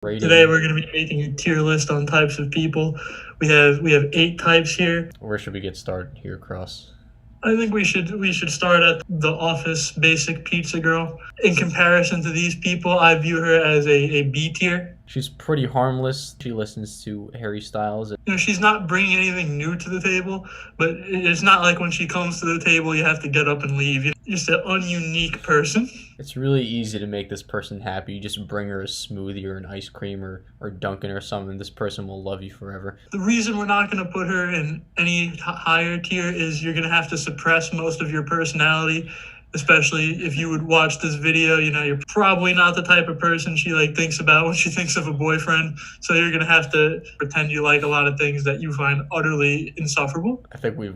Today we're going to be making a tier list on types of people. We have 8 types here. Where should we get started here, Cross? I think we should start at the office basic pizza girl. In comparison to these people, I view her as a B tier. She's pretty harmless. She listens to Harry Styles. You know, she's not bringing anything new to the table, but it's not like when she comes to the table, you have to get up and leave. You're just an ununique person. It's really easy to make this person happy. You just bring her a smoothie or an ice cream or Dunkin' or something. This person will love you forever. The reason we're not going to put her in any higher tier is you're going to have to suppress most of your personality. Especially if you would watch this video, you know, you're probably not the type of person she thinks about when she thinks of a boyfriend. So you're going to have to pretend you like a lot of things that you find utterly insufferable. I think we've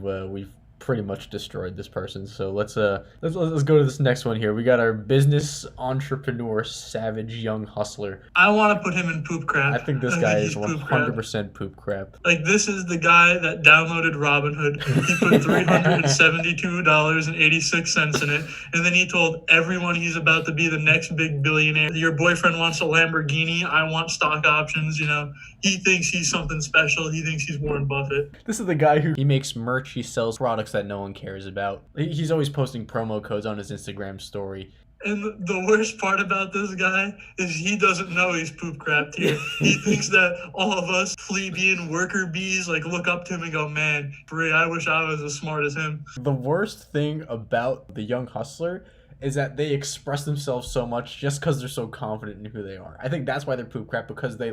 pretty much destroyed this person. So let's go to this next one here. We got our business entrepreneur, savage young hustler. I want to put him in poop crap. I think this guy is 100% poop crap. Like, this is the guy that downloaded Robinhood. He put $372.86 in it, and then he told everyone he's about to be the next big billionaire. Your boyfriend wants a Lamborghini. I want stock options. You know, he thinks he's something special. He thinks he's Warren Buffett. This is the guy who he makes merch. He sells products that no one cares about. He's always posting promo codes on his Instagram story. And the worst part about this guy is he doesn't know he's poop crap tier. He thinks that all of us plebeian worker bees look up to him and go, man, I wish I was as smart as him. The worst thing about the young hustler is that they express themselves so much just because they're so confident in who they are. I think that's why they're poop crap, because they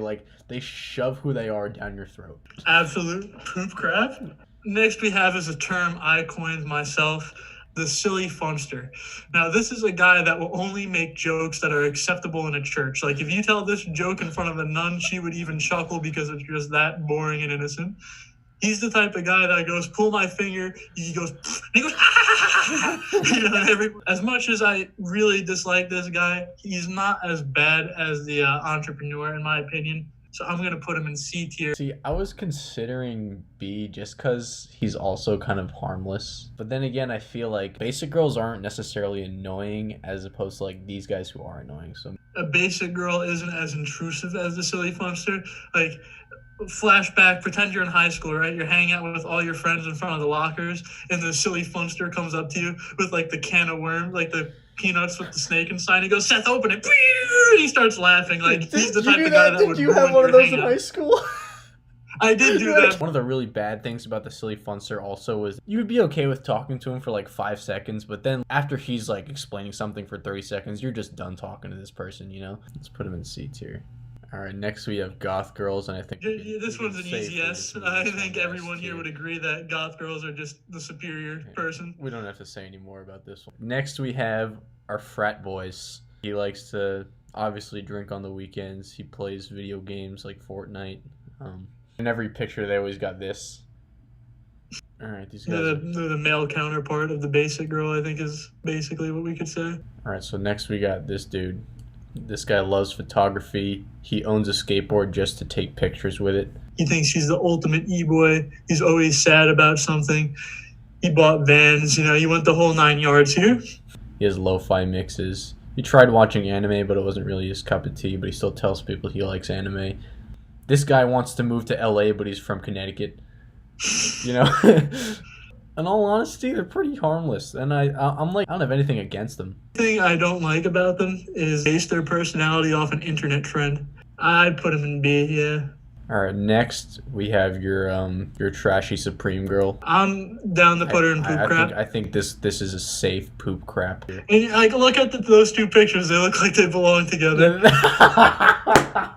shove who they are down your throat. Absolute poop crap. Next we have is a term I coined myself, the silly funster. Now, this is a guy that will only make jokes that are acceptable in a church. Like, if you tell this joke in front of a nun, she would even chuckle because it's just that boring and innocent. He's the type of guy that goes, pull my finger, he goes, and he goes, you know, as much as I really dislike this guy, he's not as bad as the entrepreneur, in my opinion. So I'm going to put him in C tier. See, I was considering B just because he's also kind of harmless. But then again, I feel like basic girls aren't necessarily annoying as opposed to these guys who are annoying. So a basic girl isn't as intrusive as the silly funster. Flashback, pretend you're in high school, right? You're hanging out with all your friends in front of the lockers, and the silly funster comes up to you with the can of worms, the peanuts with the snake inside. He goes, Seth, open it. And he starts laughing. He's the type of guy that would ruin your hangout. Did you have one of those in high school? I did do that. One of the really bad things about the silly funster also was you would be okay with talking to him for 5 seconds, but then after he's explaining something for 30 seconds, you're just done talking to this person, you know? Let's put him in C tier. All right, next we have goth girls, and I think this one's an easy yes. I think everyone here would agree that goth girls are just the superior person. We don't have to say any more about this one. Next we have our frat boys. He likes to obviously drink on the weekends. He plays video games like Fortnite. In every picture they always got this. All right, these guys. The male counterpart of the basic girl, I think, is basically what we could say. All right, so next we got this dude. This guy loves photography. He owns a skateboard just to take pictures with it. He thinks he's the ultimate e-boy. He's always sad about something. He bought Vans. You know, he went the whole 9 yards here. He has lo-fi mixes. He tried watching anime, but it wasn't really his cup of tea, but he still tells people he likes anime. This guy wants to move to LA, but he's from Connecticut. You know? In all honesty, they're pretty harmless, and I don't have anything against them. The thing I don't like about them is base their personality off an internet trend. I'd put them in B, yeah. All right, next we have your trashy Supreme girl. I'm down to put her in poop crap. I think this is a safe poop crap. And look at those 2 pictures. They look like they belong together.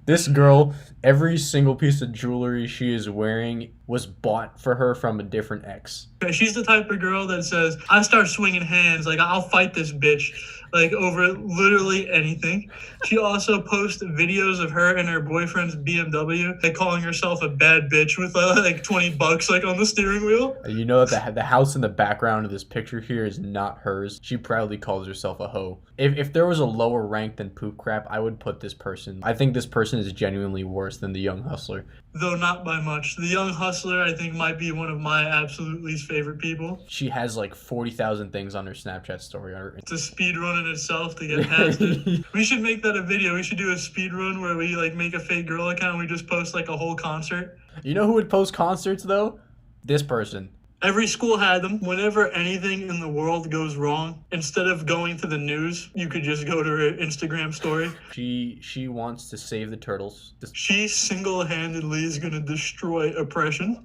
This girl, every single piece of jewelry she is wearing was bought for her from a different ex. She's the type of girl that says, I start swinging hands, I'll fight this bitch, over literally anything. She also posts videos of her and her boyfriend's BMW, calling herself a bad bitch with $20 on the steering wheel. You know that the house in the background of this picture here is not hers. She proudly calls herself a hoe. If there was a lower rank than poop crap, I would put this person. I think this person is genuinely worse than the young hustler. Though not by much. The young hustler, I think, might be one of my absolute least favorite people. She has 40,000 things on her Snapchat story. To speedrun in itself to get past it. We should make that a video. We should do a speed run where we like make a fake girl account and we just post like a whole concert. You know who would post concerts though? This person. Every school had them. Whenever anything in the world goes wrong, instead of going to the news, you could just go to her Instagram story. She wants to save the turtles. She single-handedly is going to destroy oppression.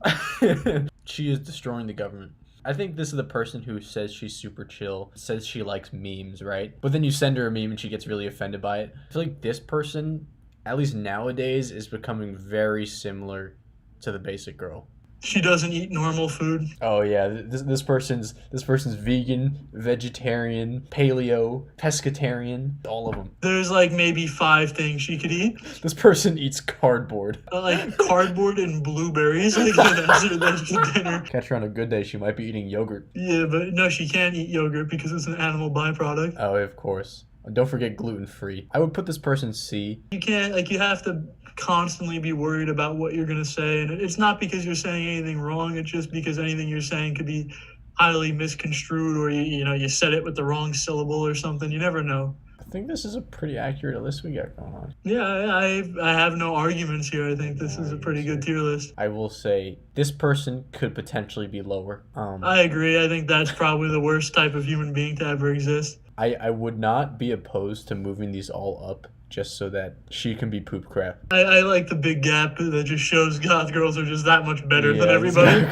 She is destroying the government. I think this is the person who says she's super chill, says she likes memes, right? But then you send her a meme and she gets really offended by it. I feel like this person, at least nowadays, is becoming very similar to the basic girl. She doesn't eat normal food. Oh yeah, this person's vegan, vegetarian, paleo, pescatarian, all of them. There's like maybe 5 things she could eat. This person eats cardboard. Like cardboard and blueberries. Like that's her dinner. Catch her on a good day, she might be eating yogurt. Yeah, but no, she can't eat yogurt because it's an animal byproduct. Oh, of course. Don't forget gluten-free. I would put this person C. You can't, like, you have to constantly be worried about what you're going to say. And it's not because you're saying anything wrong. It's just because anything you're saying could be highly misconstrued or, you said it with the wrong syllable or something. You never know. I think this is a pretty accurate list we got going on. Yeah, I have no arguments here. I think this is a pretty good tier list. I will say this person could potentially be lower. I agree. I think that's probably the worst type of human being to ever exist. I would not be opposed to moving these all up just so that she can be poop crap. I like the big gap that just shows goth girls are just that much better than everybody.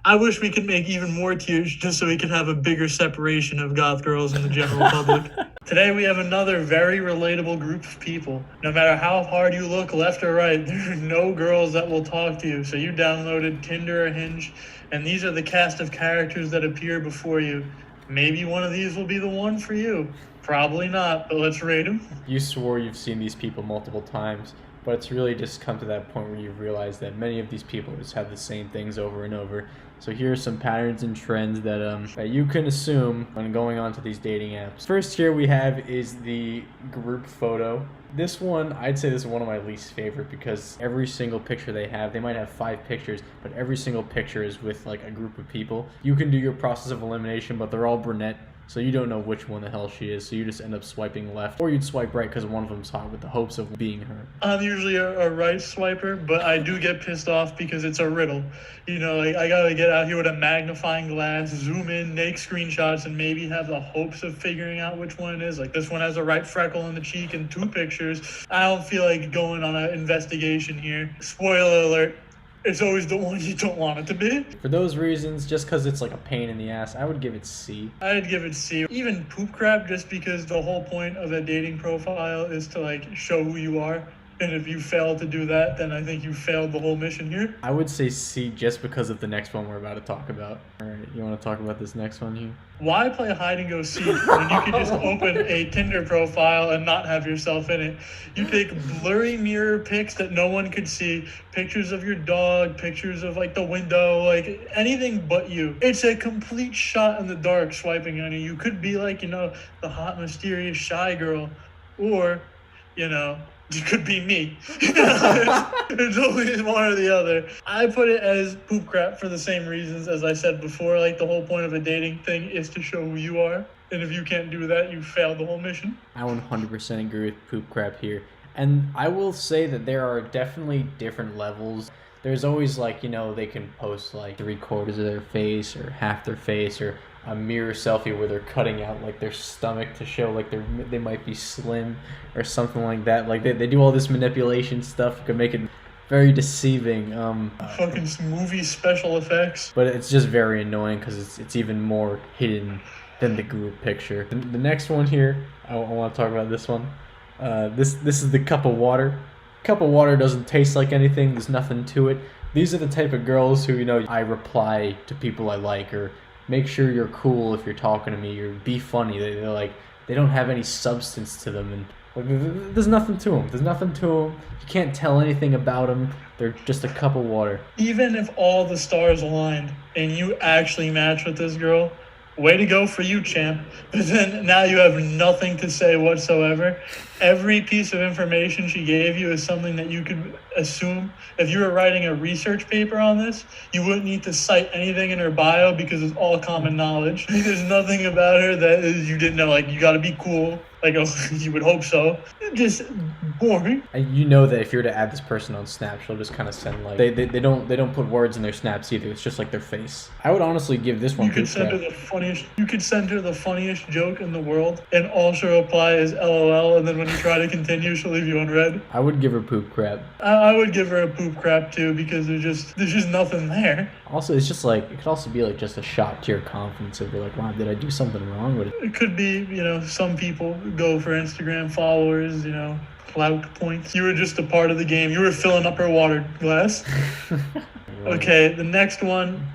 I wish we could make even more tiers just so we could have a bigger separation of goth girls in the general public. Today we have another very relatable group of people. No matter how hard you look left or right, there are no girls that will talk to you. So you downloaded Tinder or Hinge, and these are the cast of characters that appear before you. Maybe one of these will be the one for you. Probably not, but let's rate them. You swore you've seen these people multiple times, but it's really just come to that point where you realize that many of these people just have the same things over and over. So here are some patterns and trends that you can assume when going on to these dating apps. First here we have is the group photo. This one, I'd say this is one of my least favorite because every single picture they have, they might have 5 pictures, but every single picture is with like a group of people. You can do your process of elimination, but they're all brunette, so you don't know which one the hell she is, so you just end up swiping left. Or you'd swipe right because one of them's hot with the hopes of being her. I'm usually a right swiper, but I do get pissed off because it's a riddle. Like I gotta get out here with a magnifying glass, zoom in, make screenshots, and maybe have the hopes of figuring out which one it is. Like this one has a right freckle in the cheek and 2 pictures. I don't feel like going on an investigation here. Spoiler alert. It's always the one you don't want it to be. For those reasons, just because it's like a pain in the ass, I would give it C. I'd give it C. Even poop crap, just because the whole point of a dating profile is to like show who you are. And if you fail to do that, then I think you failed the whole mission here. I would say C just because of the next one we're about to talk about. All right, you want to talk about this next one here? Why play hide and go seek when you can just open a Tinder profile and not have yourself in it? You take blurry mirror pics that no one could see, pictures of your dog, pictures of like the window, like anything but you. It's a complete shot in the dark swiping on you. You could be like, the hot, mysterious, shy girl, or, you could be me. It's always one or the other. I put it as poop crap for the same reasons as I said before. Like the whole point of a dating thing is to show who you are. And if you can't do that, you failed the whole mission. I 100% agree with poop crap here. And I will say that there are definitely different levels. There's always like, they can post like 3/4 of their face or half their face or a mirror selfie where they're cutting out like their stomach to show like they might be slim or something like that. Like they do all this manipulation stuff, could make it very deceiving. Fucking movie special effects. But it's just very annoying because it's even more hidden than the group picture. The next one here, I want to talk about this one. This is the cup of water. Cup of water doesn't taste like anything. There's nothing to it. These are the type of girls who, I reply to people I like, or make sure you're cool if you're talking to me, or be funny. They're like, they don't have any substance to them, and like, there's nothing to them. You can't tell anything about them. They're just a cup of water. Even if all the stars aligned and you actually match with this girl, way to go for you, champ. But then now you have nothing to say whatsoever. every piece of information she gave you is something that you could assume. If you were writing a research paper on this, you wouldn't need to cite anything in her bio because it's all common knowledge. There's nothing about her that is, you didn't know. Like, you got to be cool. Like, oh, you would hope so. Just boring. You know that if you were to add this person on Snap, she'll just kind of send like they don't put words in their snaps either. It's just like their face. I would honestly give this one. You could send her the funniest. You could send her the funniest joke in the world, and all she'll reply is LOL. And then when you try to continue, she'll leave you unread. I would give her poop crap. I would give her a poop crap too because there's just nothing there. Also, it's just like it could also be like just a shot to your confidence if you're like, wow, did I do something wrong with it? It could be, some people go for Instagram followers, clout points. You were just a part of the game. You were filling up her water glass. Okay, the next one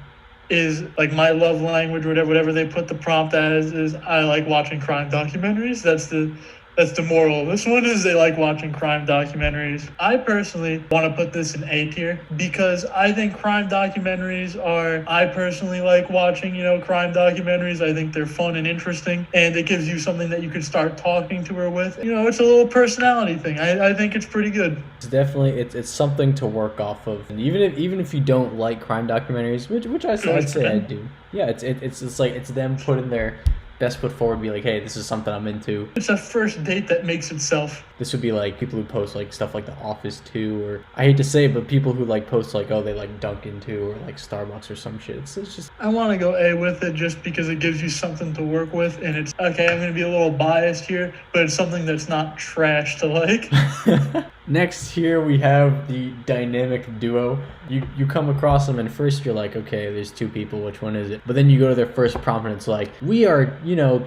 is like my love language, whatever they put the prompt as is I like watching crime documentaries. That's the moral. This one is they like watching crime documentaries. I personally want to put this in A tier because I think crime documentaries I personally like watching, crime documentaries. I think they're fun and interesting, and it gives you something that you can start talking to her with. It's a little personality thing. I think it's pretty good. It's definitely, it's something to work off of. And even if you don't like crime documentaries, which I'd say I do. Yeah, it's like it's them putting their best foot forward, be like, hey, this is something I'm into. It's a first date that makes itself. This would be like people who post like stuff like The Office 2, or I hate to say it, but people who like post like, oh, they like Dunkin' 2 or like Starbucks or some shit. So it's just, I want to go A with it just because it gives you something to work with, and it's okay. I'm gonna be a little biased here, but it's something that's not trash to like. Next here we have the dynamic duo. You come across them and first you're like, okay, there's two people, which one is it? But then you go to their first prompt and it's like, we are,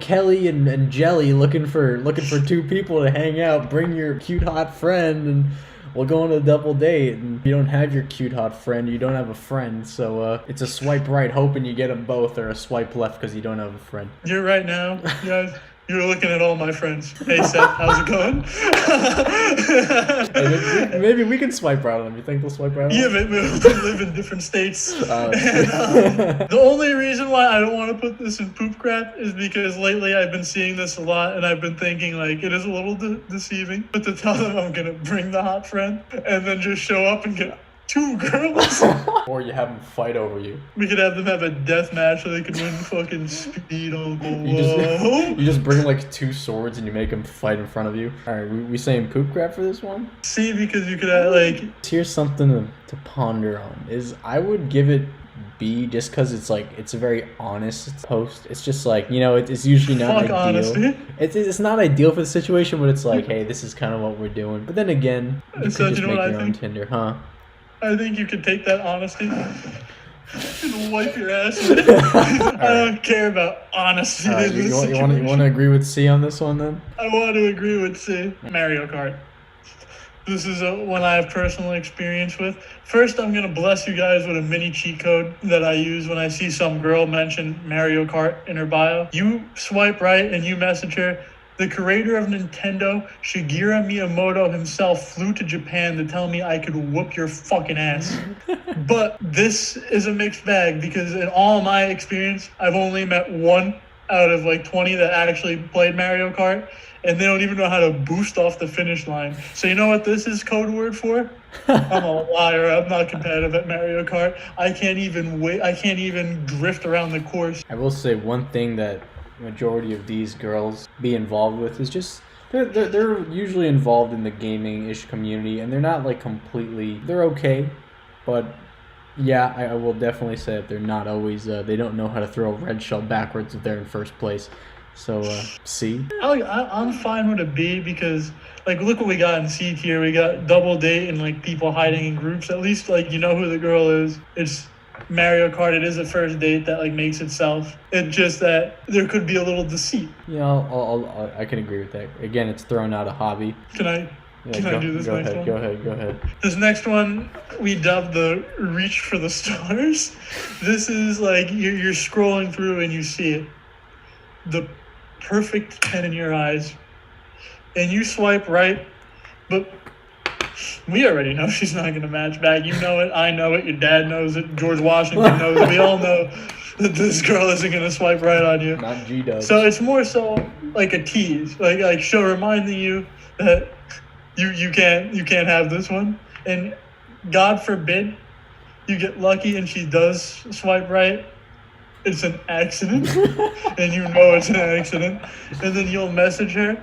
Kelly and Jelly looking for two people to hang out. Bring your cute hot friend and we'll go on a double date. And you don't have your cute hot friend, you don't have a friend, so it's a swipe right hoping you get them both, or a swipe left because you don't have a friend. You're right now, guys. You're looking at all my friends. Hey, Seth, how's it going? Hey, maybe we can swipe right on them. You think they'll swipe right on them? Yeah, but we live in different states. The only reason why I don't want to put this in poop crap is because lately I've been seeing this a lot, and I've been thinking, like, it is a little deceiving. But to tell them I'm going to bring the hot friend and then just show up and get two girls. Or you have them fight over you. We could have them have a death match so they could win fucking SpeedUncle. You just bring like two swords and you make them fight in front of you. Alright, we saying poop crap for this one? See, because you could have like... Here's something to ponder on. I would give it B just because it's a very honest post. It's just like, it's usually not Fuck ideal. Honesty. It's not ideal for the situation, but it's like, hey, this is kind of what we're doing. But then again, you could just make your own Tinder, huh? I think you could take that honesty and wipe your ass with it. I don't care about honesty. Right, you want to agree with C on this one then? I want to agree with C. Mario Kart. This is one I have personal experience with. First, I'm going to bless you guys with a mini cheat code that I use when I see some girl mention Mario Kart in her bio. You swipe right and you message her. The creator of Nintendo, Shigeru Miyamoto himself, flew to Japan to tell me I could whoop your fucking ass. But this is a mixed bag because in all my experience, I've only met one out of like 20 that actually played Mario Kart, and they don't even know how to boost off the finish line. So you know what this is code word for? I'm a liar. I'm not competitive at Mario Kart. I can't even drift around the course. I will say one thing that majority of these girls be involved with is just they're usually involved in the gaming-ish community, and they're not like completely, they're okay, but yeah, I will definitely say that they're not always they don't know how to throw a red shell backwards if they're in first place. So C. I'm fine with a B because like look what we got in C tier. We got double date and like people hiding in groups. At least like you know who the girl is. It's Mario Kart. It is a first date that like makes itself. It's just that there could be a little deceit. Yeah, I can agree with that. Again, it's throwing out a hobby. Can I do this next one? Go ahead. This next one we dubbed the reach for the stars. This is like you're scrolling through and you see it. The perfect 10 in your eyes. And you swipe right, but we already know she's not going to match back. You know it. I know it. Your dad knows it. George Washington knows it. We all know that this girl isn't gonna swipe right on you. Not G-dubs. So it's more so like a tease, like she'll reminding you that you can't have this one, and God forbid you get lucky and she does swipe right. It's an accident, and you know it's an accident, and then you'll message her,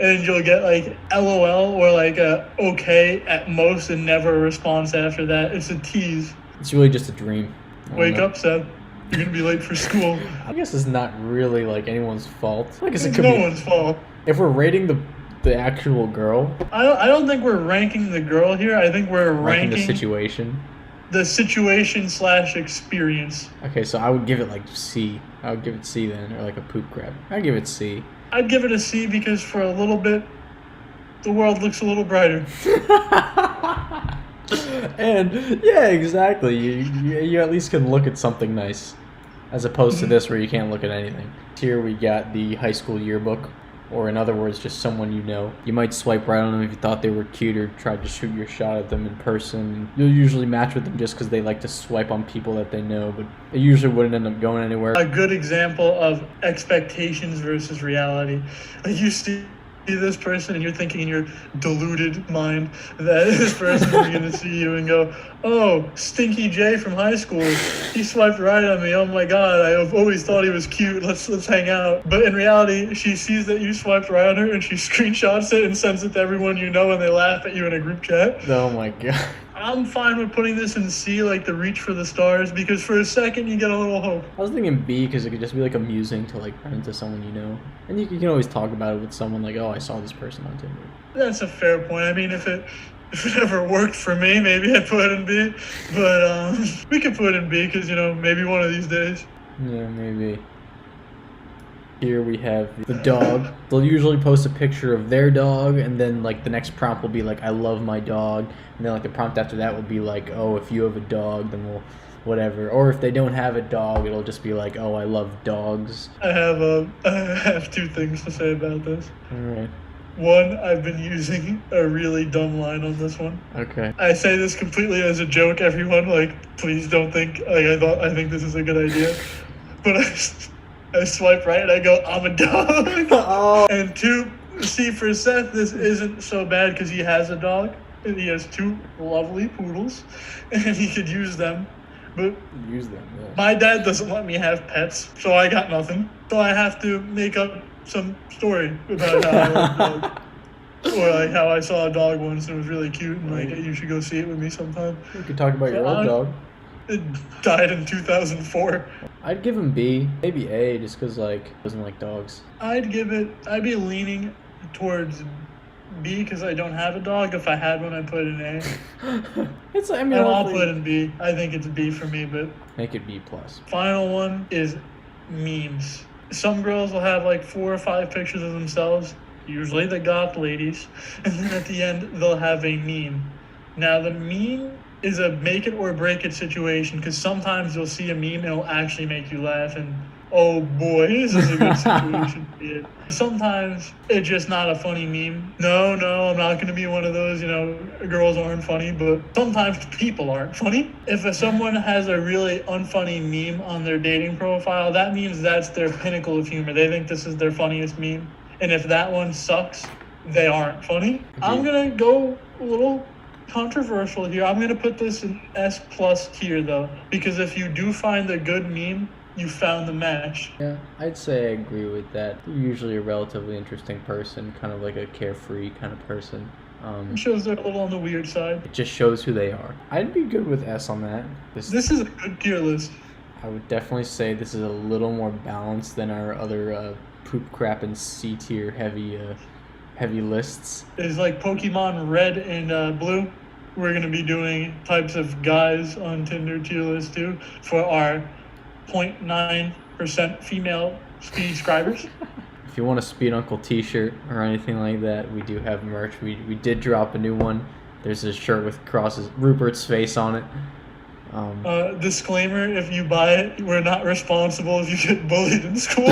and you'll get like LOL or like a okay at most, and never a response after that. It's a tease. It's really just a dream. Wake up, Seth. You're gonna be late for school. I guess it's not really like anyone's fault. I guess it It's could no be. one's fault. If we're rating the actual girl, I don't think we're ranking the girl here. I think we're ranking the situation. the situation/experience. Okay, so I would give it like C. I would give it C then, or like a poop crab. I'd give it C. I'd give it a C because for a little bit, the world looks a little brighter. And yeah, exactly. You at least can look at something nice, as opposed to this where you can't look at anything. Here we got the high school yearbook, or in other words, just someone you know. You might swipe right on them if you thought they were cute or tried to shoot your shot at them in person. You'll usually match with them just because they like to swipe on people that they know, but it usually wouldn't end up going anywhere. A good example of expectations versus reality. Like you see this person and you're thinking in your deluded mind that this person is going to see you and go, oh, Stinky J from high school, he swiped right on me, oh my god, I've always thought he was cute, let's hang out. But in reality, she sees that you swiped right on her and she screenshots it and sends it to everyone you know, and they laugh at you in a group chat. Oh my god. I'm fine with putting this in C, like the reach for the stars, because for a second you get a little hope. I was thinking B because it could just be like amusing to like run into someone you know, and you can always talk about it with someone like, oh, I saw this person on Tinder. That's a fair point. I mean, if it ever worked for me, maybe I'd put it in B, but we could put it in B because, you know, maybe one of these days. Yeah, maybe. Here we have the dog. They'll usually post a picture of their dog, and then like the next prompt will be like, I love my dog, and then like the prompt after that will be like, oh, if you have a dog, then we'll whatever. Or if they don't have a dog, it'll just be like, oh, I love dogs. I have two things to say about this. All right. One, I've been using a really dumb line on this one. Okay. I say this completely as a joke, everyone. Like, please don't think like I think this is a good idea. But I swipe right and I go, I'm a dog. Oh. And two, see, for Seth, this isn't so bad because he has a dog and he has two lovely poodles and he could use them. But Use them. Yeah. my dad doesn't let me have pets, so I got nothing. So I have to make up some story about how I love dogs. Or like how I saw a dog once and it was really cute and like you should go see it with me sometime. You could talk about your old dog. It died in 2004. I'd give him B, maybe A, just because like doesn't like dogs. I'd be leaning towards B because I don't have a dog. If I had one, I'd put it in A. It's I mean And I'll hopefully- put it in B. I think it's B for me, but Make it B plus. final one is memes. Some girls will have like 4 or 5 pictures of themselves, usually the goth ladies, and then at the end they'll have a meme. Now the meme is a make it or break it situation because sometimes you'll see a meme and it'll actually make you laugh and oh boy, this is a good situation for it. Sometimes it's just not a funny meme. No, I'm not going to be one of those, girls aren't funny, but sometimes people aren't funny. If someone has a really unfunny meme on their dating profile, that means that's their pinnacle of humor. They think this is their funniest meme. And if that one sucks, they aren't funny. I'm going to go a little controversial here. I'm going to put this in S plus tier though, because if you do find a good meme, you found the match. Yeah, I'd say I agree with that. You're usually a relatively interesting person, kind of like a carefree kind of person. It shows they're a little on the weird side. It just shows who they are. I'd be good with S on that. This is a good tier list. I would definitely say this is a little more balanced than our other poop crap and C tier heavy lists. It's like Pokemon Red and Blue. We're going to be doing types of guys on Tinder tier list too for our 0.9% female speed subscribers. If you want a Speed Uncle t-shirt or anything like that, we do have merch. We did drop a new one. There's a shirt with Rupert's face on it. Disclaimer, if you buy it, we're not responsible if you get bullied in school.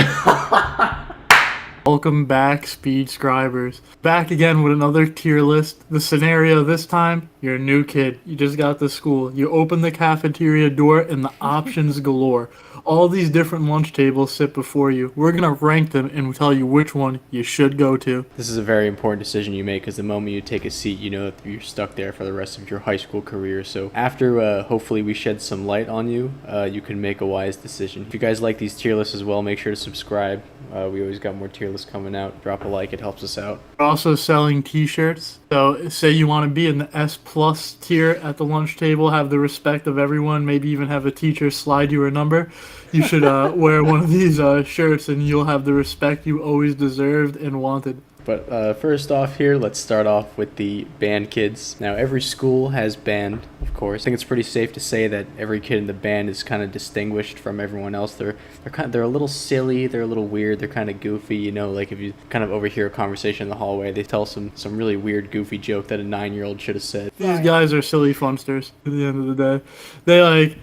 Welcome back, speed subscribers. Back again with another tier list. The scenario this time You're a new kid. You just got to school. You open the cafeteria door and the options galore. All these different lunch tables sit before you. We're going to rank them and tell you which one you should go to. This is a very important decision you make because the moment you take a seat, you know that you're stuck there for the rest of your high school career. So after hopefully we shed some light on you, you can make a wise decision. If you guys like these tier lists as well, make sure to subscribe. We always got more tier lists coming out. Drop a like, it helps us out. We're also selling t-shirts. So say you want to be in the S plus tier at the lunch table, have the respect of everyone, maybe even have a teacher slide you a number. You should wear one of these shirts and you'll have the respect you always deserved and wanted. But first off here, let's start off with the band kids. Now, every school has band, of course. I think it's pretty safe to say that every kid in the band is kind of distinguished from everyone else. They're a little silly, they're a little weird, they're kind of goofy. You know, like if you kind of overhear a conversation in the hallway, they tell some really weird, goofy joke that a 9-year-old should have said. These guys are silly funsters at the end of the day.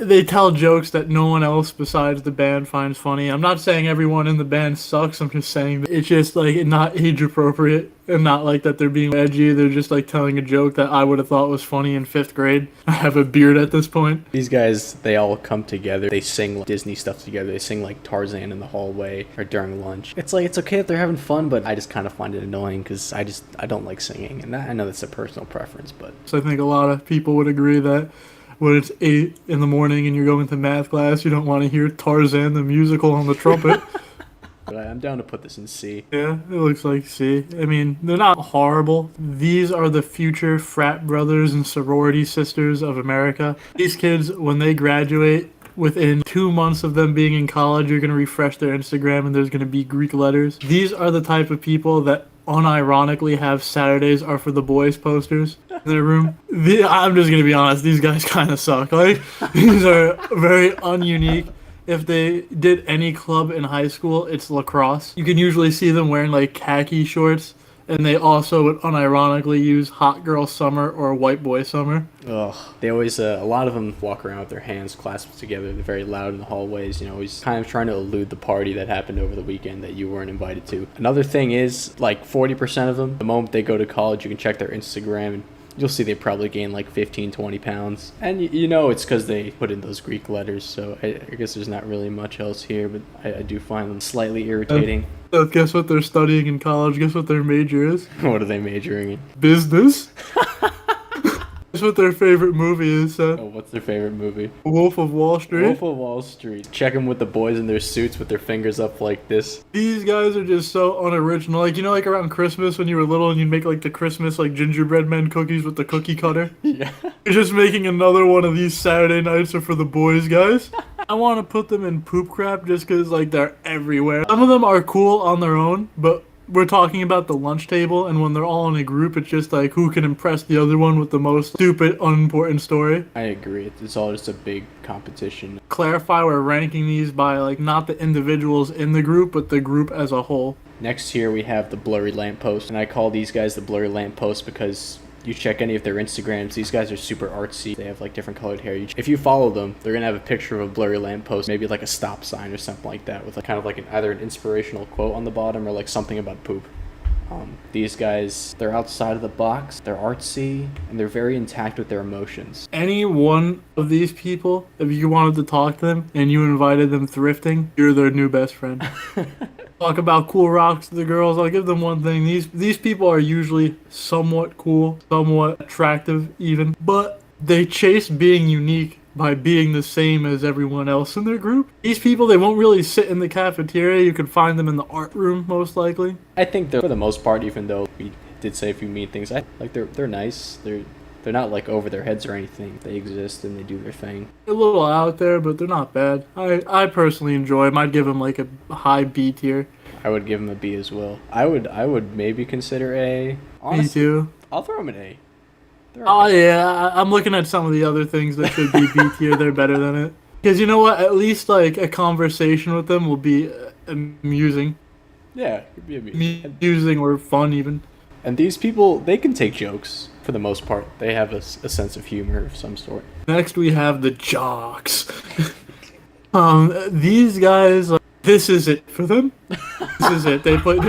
They tell jokes that no one else besides the band finds funny. I'm not saying everyone in the band sucks. I'm just saying that it's just like not age appropriate and not like that they're being edgy. They're just like telling a joke that I would have thought was funny in 5th grade. I have a beard at this point. These guys, they all come together. They sing like Disney stuff together. They sing like Tarzan in the hallway or during lunch. It's like, it's okay if they're having fun, but I just kind of find it annoying because I don't like singing. And I know that's a personal preference, but. So I think a lot of people would agree that when it's 8 in the morning and you're going to math class, you don't want to hear Tarzan the musical on the trumpet. But I'm down to put this in C. Yeah, it looks like C. I mean, they're not horrible. These are the future frat brothers and sorority sisters of America. These kids, when they graduate, within 2 months of them being in college, you're going to refresh their Instagram and there's going to be Greek letters. These are the type of people that unironically have Saturdays are for the boys posters in their room. I'm just going to be honest, these guys kind of suck. Like, these are very ununique. If they did any club in high school, it's lacrosse. You can usually see them wearing like khaki shorts, and they also would unironically use hot girl summer or white boy summer. Ugh. They always, a lot of them walk around with their hands clasped together. They're very loud in the hallways, you know, always kind of trying to elude the party that happened over the weekend that you weren't invited to. Another thing is, like 40% of them, the moment they go to college, you can check their Instagram and you'll see they probably gain like 15, 20 pounds. And you know it's because they put in those Greek letters, so I guess there's not really much else here, but I do find them slightly irritating. So guess what they're studying in college? Guess what their major is? What are they majoring in? Business? Guess what their favorite movie is, Seth? Oh, what's their favorite movie? Wolf of Wall Street. Wolf of Wall Street. Check them with the boys in their suits with their fingers up like this. These guys are just so unoriginal. Like, you know, like around Christmas when you were little and you'd make like the Christmas like gingerbread men cookies with the cookie cutter? Yeah. You're just making another one of these Saturday nights are for the boys, guys. I want to put them in poop crap just because like they're everywhere. Some of them are cool on their own, but we're talking about the lunch table, and when they're all in a group, it's just like who can impress the other one with the most stupid, unimportant story. I agree. It's all just a big competition. Clarify, we're ranking these by like not the individuals in the group, but the group as a whole. Next here we have the blurry lamppost, and I call these guys the blurry lamppost because you check any of their Instagrams, these guys are super artsy. They have like different colored hair. If you follow them, they're gonna have a picture of a blurry lamppost, maybe like a stop sign or something like that, with like kind of like either an inspirational quote on the bottom or like something about poop. These guys, they're outside of the box, they're artsy, and they're very intact with their emotions. Any one of these people, if you wanted to talk to them and you invited them thrifting, you're their new best friend. Talk about cool rocks to the girls. I'll give them one thing. These people are usually somewhat cool, somewhat attractive even, but they chase being unique by being the same as everyone else in their group. These people, they won't really sit in the cafeteria. You can find them in the art room, most likely. I think they're, for the most part, even though we did say a few mean things, they're nice. They're not like over their heads or anything. They exist and they do their thing. They're a little out there, but they're not bad. I personally enjoy them. I'd give them like a high B tier. I would give them a B as well. I would maybe consider A. Honestly, B too. I'll throw them an A. Oh yeah, I'm looking at some of the other things that should be B tier. They're better than it. Because you know what? At least like a conversation with them will be amusing. Yeah, it'd be amusing. Amusing or fun even. And these people, they can take jokes for the most part. They have a sense of humor of some sort. Next we have the jocks. These guys, this is it for them. This is it. They play.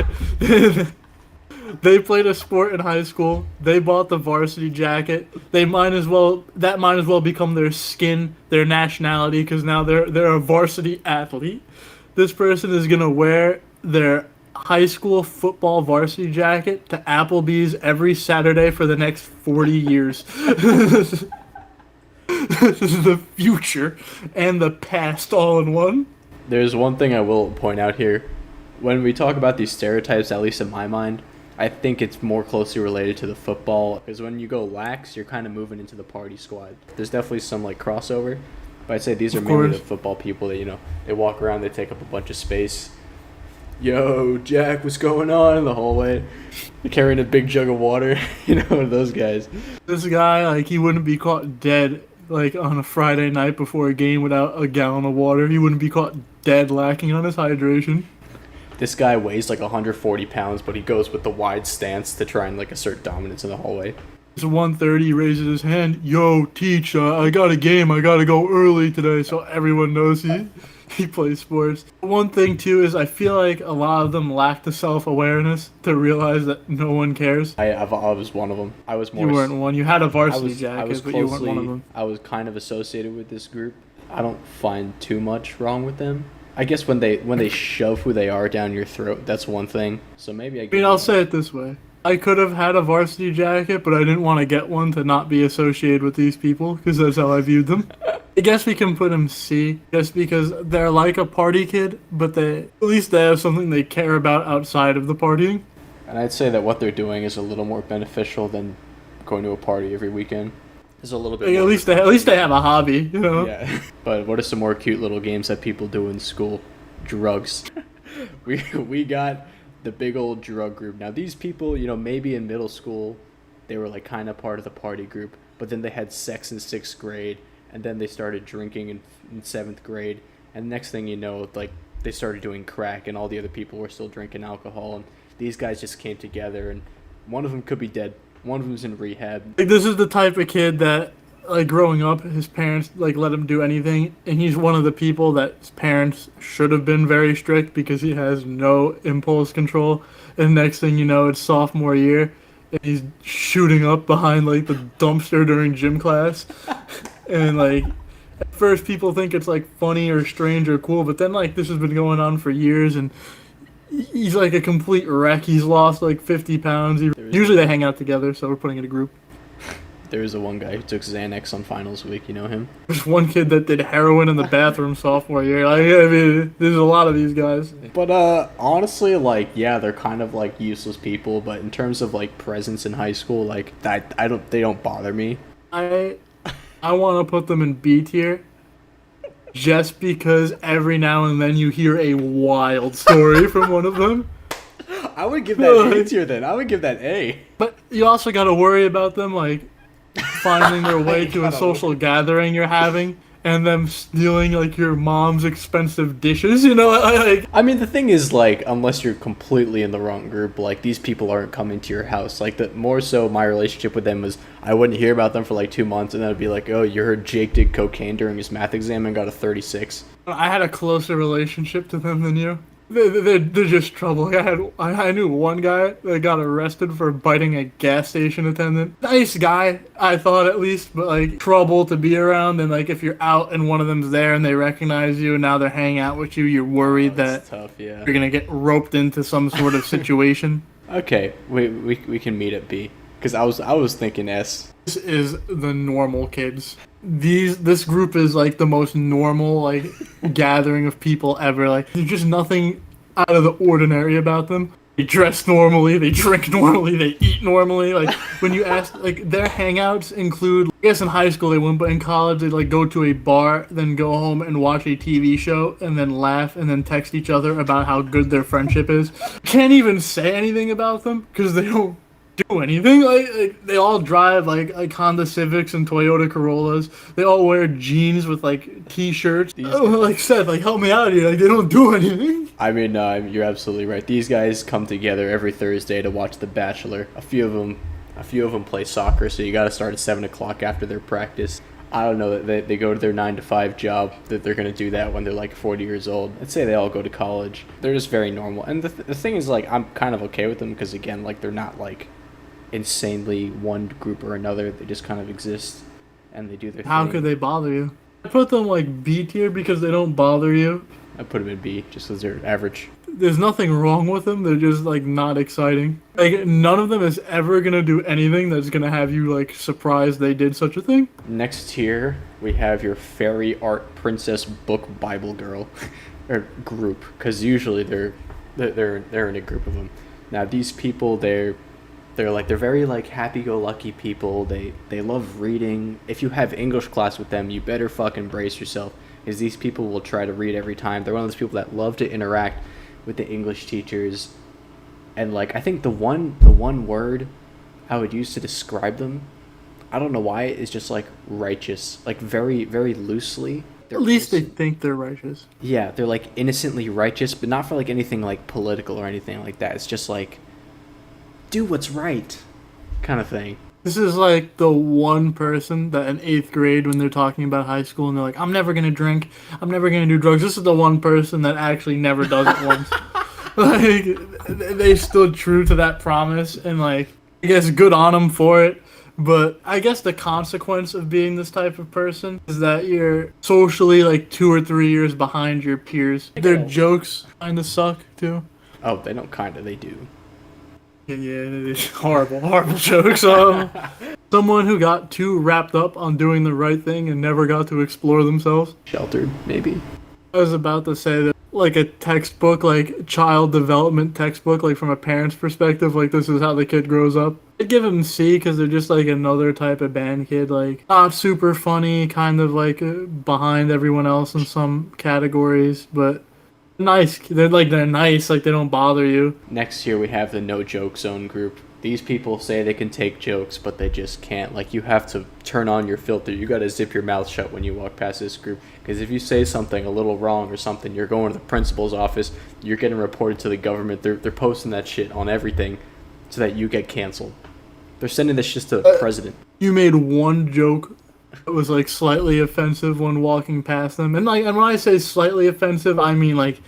They played a sport in high school. They bought the varsity jacket. That might as well become their skin, their nationality, because now they're a varsity athlete. This person is gonna wear their high school football varsity jacket to Applebee's every Saturday for the next 40 years. This is the future and the past all in one. There's one thing I will point out here. When we talk about these stereotypes, at least in my mind, I think it's more closely related to the football. Because when you go lax, you're kind of moving into the party squad. There's definitely some like crossover. But I'd say these are mainly the football people that, you know, they walk around, they take up a bunch of space. Yo, Jack, what's going on in the hallway? They're carrying a big jug of water. You know, those guys. This guy, like, he wouldn't be caught dead, like, on a Friday night before a game without a gallon of water. He wouldn't be caught dead lacking on his hydration. This guy weighs like 140 pounds, but he goes with the wide stance to try and like assert dominance in the hallway. It's 1:30, he raises his hand. Yo, teach, I got a game. I got to go early today, so everyone knows he plays sports. One thing, too, is I feel like a lot of them lack the self-awareness to realize that no one cares. I was one of them. I was more... You weren't one. You had a varsity jacket, but you weren't one of them. I was kind of associated with this group. I don't find too much wrong with them. I guess when they shove who they are down your throat, that's one thing. So maybe I mean, I'll say it this way. I could have had a varsity jacket, but I didn't want to get one to not be associated with these people, because that's how I viewed them. I guess we can put them C, just because they're like a party kid, but at least they have something they care about outside of the partying. And I'd say that what they're doing is a little more beneficial than going to a party every weekend. There's a little bit. Like, at least they have a hobby, you know. Yeah. But what are some more cute little games that people do in school? Drugs. we got the big old drug group. Now these people, you know, maybe in middle school they were like kind of part of the party group, but then they had sex in 6th grade, and then they started drinking in 7th grade, and next thing you know, like they started doing crack, and all the other people were still drinking alcohol, and these guys just came together, and one of them could be dead. One of them's in rehab. Like, this is the type of kid that, like, growing up, his parents, like, let him do anything, and he's one of the people that his parents should have been very strict because he has no impulse control, and next thing you know, it's sophomore year, and he's shooting up behind, like, the dumpster during gym class, and, like, at first people think it's, like, funny or strange or cool, but then, like, this has been going on for years, and he's like a complete wreck. He's lost like 50 pounds. Usually they hang out together, so we're putting in a group. There was a one guy who took Xanax on finals week. You know him? There's one kid that did heroin in the bathroom sophomore year. Like, I mean, there's a lot of these guys. But honestly, like, yeah, they're kind of like useless people. But in terms of like presence in high school, like that, they don't bother me. I want to put them in B tier. Just because every now and then you hear a wild story from one of them. I would give that A tier then. I would give that A. But you also got to worry about them, like, finding their way to a social gathering you're having, and them stealing, like, your mom's expensive dishes, you know? I mean, the thing is, like, unless you're completely in the wrong group, like, these people aren't coming to your house. Like, more so my relationship with them was I wouldn't hear about them for, like, 2 months, and then it'd be like, oh, you heard Jake did cocaine during his math exam and got a 36. I had a closer relationship to them than you. They're just trouble. Like, I knew one guy that got arrested for biting a gas station attendant. Nice guy, I thought at least, but like trouble to be around. And like if you're out and one of them's there and they recognize you and now they're hanging out with you, you're worried that tough, yeah. You're gonna get roped into some sort of situation. Okay, we can meet at B, because I was thinking S. This is the normal kids. This group is like the most normal like gathering of people ever. Like there's just nothing out of the ordinary about them. They dress normally, they drink normally, they eat normally. Like when you ask, like their hangouts include, I guess in high school they wouldn't, but in college they'd like go to a bar, then go home and watch a TV show, and then laugh, and then text each other about how good their friendship is. Can't even say anything about them because they don't do anything. Like they all drive like Honda Civics and Toyota Corollas. They all wear jeans with like t-shirts. Like Seth, like help me out here. Like they don't do anything. I mean, you're absolutely right. These guys come together every Thursday to watch The Bachelor. A few of them play soccer, so you got to start at 7 o'clock after their practice. I don't know that they go to their 9 to 5 job, that they're gonna do that when they're like 40 years old. I'd say they all go to college. They're just very normal, and the thing is, like, I'm kind of okay with them because, again, like, they're not like insanely one group or another. They just kind of exist and they do their How thing. could they bother you? I put them like B tier because they don't bother you. I put them in B just because they're average. There's nothing wrong with them. They're just like not exciting. Like none of them is ever gonna do anything that's gonna have you like surprised they did such a thing. Next tier, we have your fairy art princess book Bible girl, or group, because usually they're in a group of them. Now these people, they're very like happy-go-lucky people. They love reading. If you have English class with them, you better fucking brace yourself, because these people will try to read every time. They're one of those people that love to interact with the English teachers, and like I think the one word I would use to describe them, I don't know why, is just like righteous, like very very loosely. At least they think they're righteous. Yeah, they're like innocently righteous, but not for like anything like political or anything like that. It's just like, do what's right, kind of thing. This is like the one person that in 8th grade when they're talking about high school and they're like, I'm never going to drink, I'm never going to do drugs. This is the one person that actually never does it once. Like, they stood true to that promise and like, I guess good on them for it. But I guess the consequence of being this type of person is that you're socially like 2 or 3 years behind your peers. Their jokes kind of suck too. Oh, they don't kinda, they do. Yeah, it's horrible jokes. Someone who got too wrapped up on doing the right thing and never got to explore themselves. Sheltered, maybe. I was about to say that, like a textbook, like child development textbook, like from a parent's perspective, like this is how the kid grows up. I'd give them C because they're just like another type of band kid, like not super funny, kind of like behind everyone else in some categories, but nice. They're nice, like they don't bother you. Next year we have the no joke zone group. These people say they can take jokes, but they just can't. Like, you have to turn on your filter. You gotta zip your mouth shut when you walk past this group. Because if you say something a little wrong or something, you're going to the principal's office, you're getting reported to the government. They're posting that shit on everything so that you get canceled. They're sending this shit to the president. You made one joke that was like slightly offensive when walking past them. And when I say slightly offensive, I mean like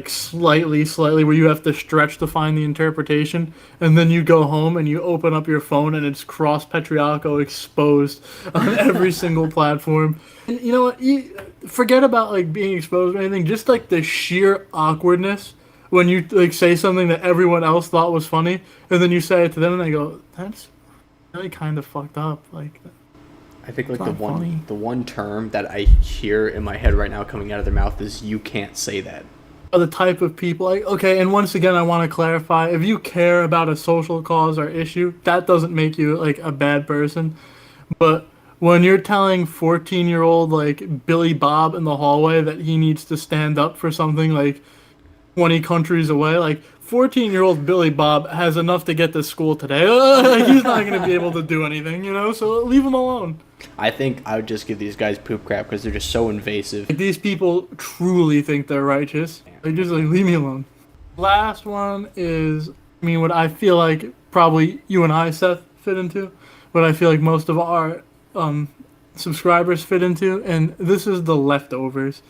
slightly, where you have to stretch to find the interpretation, and then you go home and you open up your phone and it's Cross Patriarcho exposed on every single platform. And you know what? Forget about like being exposed or anything. Just like the sheer awkwardness when you like say something that everyone else thought was funny, and then you say it to them and they go, "That's really kind of fucked up." Like, I think like it's not funny. the one term that I hear in my head right now coming out of their mouth is, "You can't say that." The type of people, like, okay, and once again I want to clarify, if you care about a social cause or issue, that doesn't make you like a bad person. But when you're telling 14-year-old like Billy Bob in the hallway that he needs to stand up for something like 20 countries away, like 14-year-old Billy Bob has enough to get to school today. He's not going to be able to do anything, so leave him alone. I think I would just give these guys poop crap because they're just so invasive. Like, these people truly think they're righteous. They just like, leave me alone. Last one is, what I feel like probably you and I, Seth, fit into, what I feel like most of our subscribers fit into, and this is the leftovers.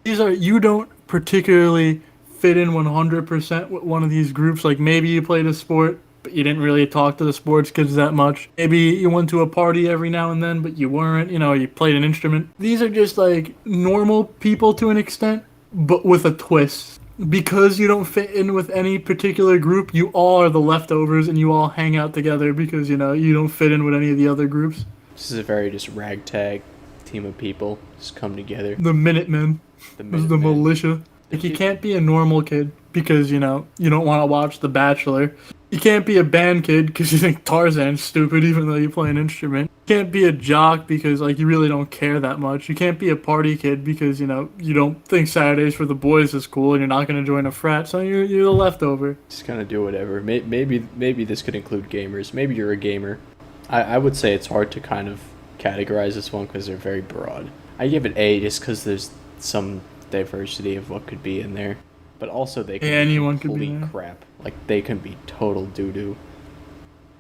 These are, you don't particularly fit in 100% with one of these groups. Like, maybe you played a sport, but you didn't really talk to the sports kids that much. Maybe you went to a party every now and then, but you weren't, you played an instrument. These are just like normal people to an extent, but with a twist. Because you don't fit in with any particular group, you all are the leftovers and you all hang out together because, you don't fit in with any of the other groups. This is a very just ragtag team of people just come together. The Minutemen. The militia. Like, you can't be a normal kid because, you don't want to watch The Bachelor. You can't be a band kid because you think Tarzan's stupid even though you play an instrument. You can't be a jock because, like, you really don't care that much. You can't be a party kid because, you don't think Saturdays for the boys is cool and you're not going to join a frat, so you're the leftover. Just kind of do whatever. Maybe this could include gamers. Maybe you're a gamer. I would say it's hard to kind of categorize this one because they're very broad. I give it A just because there's some diversity of what could be in there. But also they can be anyone complete could be crap. Like, they can be total doo-doo.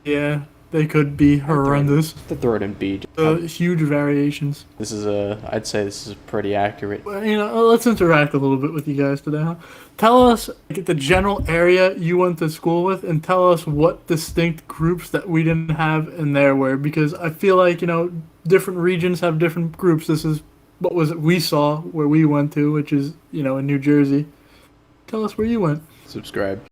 Yeah. they could be horrendous. To throw it in B. Huge variations. This is I'd say this is pretty accurate. Well, let's interact a little bit with you guys today, huh? Tell us the general area you went to school with, and tell us what distinct groups that we didn't have in there were, because I feel like, different regions have different groups. This is what we saw where we went to, which is, in New Jersey. Tell us where you went. Subscribe.